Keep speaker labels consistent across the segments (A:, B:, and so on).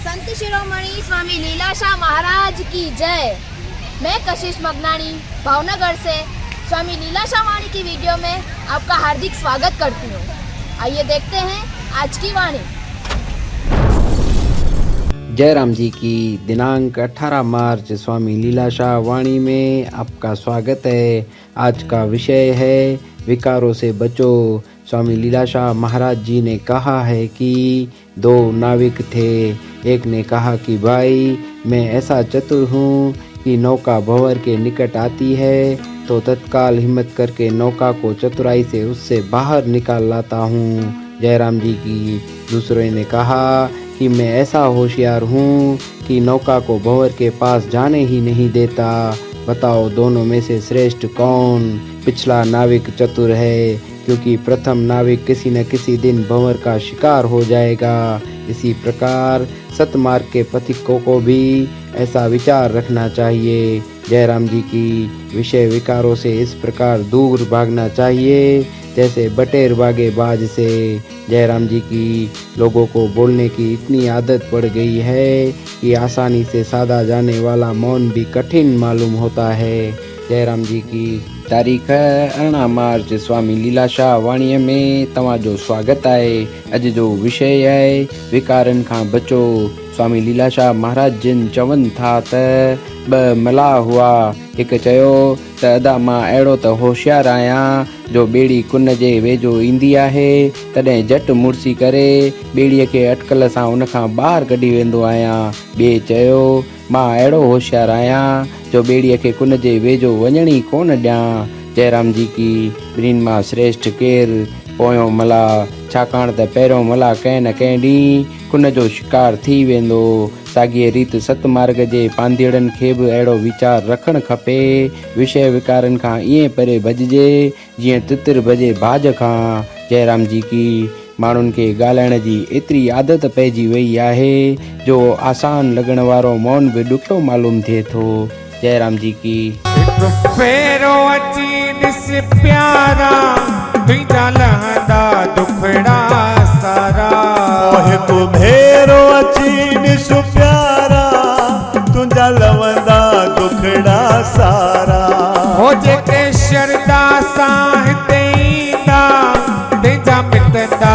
A: संत शिरोमणि स्वामी लीलाशाह महाराज की जय। मैं कशिश मगनानी भावनगर से स्वामी लीलाशाह वाणी की वीडियो में आपका हार्दिक स्वागत करती हूँ। आइए देखते हैं आज की वाणी।
B: जयराम जी की दिनांक 18 मार्च स्वामी लीलाशाह वाणी में आपका स्वागत है। आज का विषय है विकारों से बचो। स्वामी लीलाशाह महाराज जी ने कहा है कि दो नाविक थे। एक ने कहा कि भाई मैं ऐसा चतुर हूँ कि नौका भंवर के निकट आती है तो तत्काल हिम्मत करके नौका को चतुराई से उससे बाहर निकाल लाता हूँ। जयराम जी की। दूसरे ने कहा कि मैं ऐसा होशियार हूँ कि नौका को भंवर के पास जाने ही नहीं देता। बताओ दोनों में से श्रेष्ठ कौन? पिछला नाविक चतुर है, क्योंकि प्रथम नाविक किसी न किसी दिन भंवर का शिकार हो जाएगा। इसी प्रकार सतमार्ग के पथिकों को भी ऐसा विचार रखना चाहिए। जयराम जी की। विषय विकारों से इस प्रकार दूर भागना चाहिए जैसे बटेर भागे बाज से। जयराम जी की। लोगों को बोलने की इतनी आदत पड़ गई है कि आसानी से साधा जाने वाला मौन भी कठिन मालूम होता है। जयराम जी की। तारीख़ 18 मार्च स्वामी लीलाशाह वाणीअ में तव्हांजो स्वागत आहे। अॼु जो विषय आहे विकारनि खां बचो। स्वामी लीलाशाह महाराज जिन चवनि था त ॿ मलाह हुआ। हिकु चयो त अदा मां अहिड़ो त होशियारु आहियां जो ॿेड़ी कुन जे वेझो ईंदी आहे तॾहिं झटि मुड़सी करे ॿेड़ीअ खे अटकल सां उन खां ॿाहिरि कढी वेंदो आहियां। ॿिए चयो मां अहिड़ो होशियारु आहियां जो ॿेड़ीअ खे कुन जे वेझो वञण ई कोन ॾियां। जयराम जी की। ॿिन्हिनि मां श्रेष्ठ केरु? पोयों मलाह। छाकाणि त पहिरियों मलाह कंहिं न कंहिं ॾींहुं कुन जो शिकार थी वेंदो। साॻीअ रीति सतमार्ग जे पांधीड़नि खे बि अहिड़ो वीचार रखणु खपे। विषय विकारनि खां ईअं परे भॼिजे जीअं तितिर भॼे बाज खां। जयराम जी की। माण्हुनि खे ॻाल्हाइण जी एतिरी आदत पइजी वई आहे जो आसान लॻण वारो मौन बि ॾुखियो मालूम थिए थो। जयराम जी की।
C: फेरो अची ॾिस प्यारा तुंहिंजा लहंदा दुखड़ा सारा।
D: हिकु भेरो अची ॾिस प्यारा तुंहिंजा लहंदा दुखड़ा सारा।
C: हो जेके शरदा सां हिते ईंदा तंहिंजा मिटंदा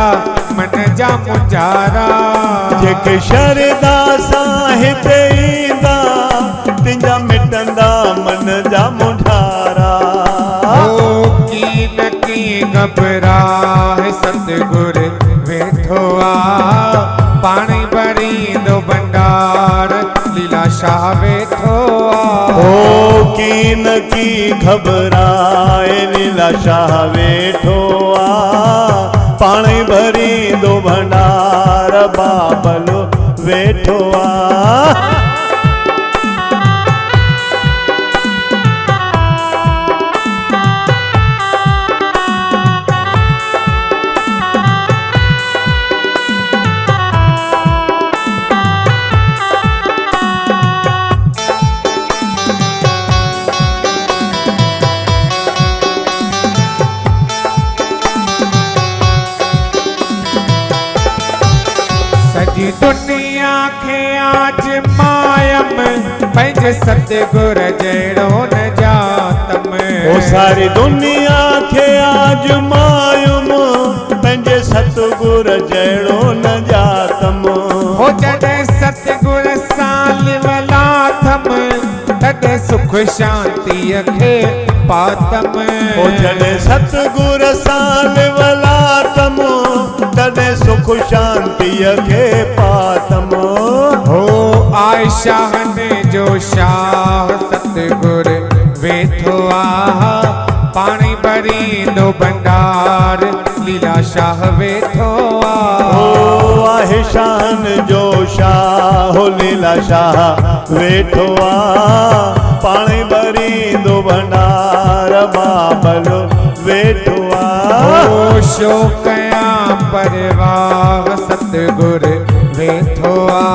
C: मन जा मुंझारा।
D: जेके शरदा सां हिते ईंदा तुंहिंजा मिटंदा मन जा मुंझारा।
C: कीन की घबराए सतगुर वेठो आ पाणी भरींदो भंडार लीलाशाह वेठो आ।
D: कीन की घबराए लीलाशाह वेठो आ पाणी भरींदो भंडार बाबलो वेठो आ।
C: सजी दुनिया खे आज मायम पंहिंजे सतगुर जहिड़ो न जातम।
D: ओ सारी दुनिया खे आज मायुम पंहिंजे सतगुर जहिड़ो न जातम।
C: हो जॾहिं सतगुर सां लिवला थम तॾहिं सुख शांतीअ खे पातम।
D: ओ जॾहिं सतगुर सां लिवला थम तॾहिं सुख शांतीअ खे पातम।
C: हो आए शाहने जो शाह सतगुर वेठो आ पाणी भरींदो भंडार लीलाशाह वेठो आ।
D: हो आहे शाहन जो शाह लीलाशाह वेठो आ पाणी भरींदो भंडार बाबलो वेठो आ।
C: हो शो कयां परवाह सतगुर वेठो आ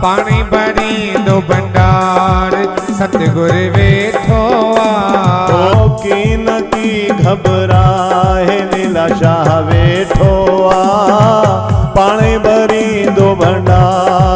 C: पाणी भरींदो भंडार सतगुर वेठो आ।
D: कीन की घबराए लीलाशाह वेठो आ पाणी भरींदो भंडार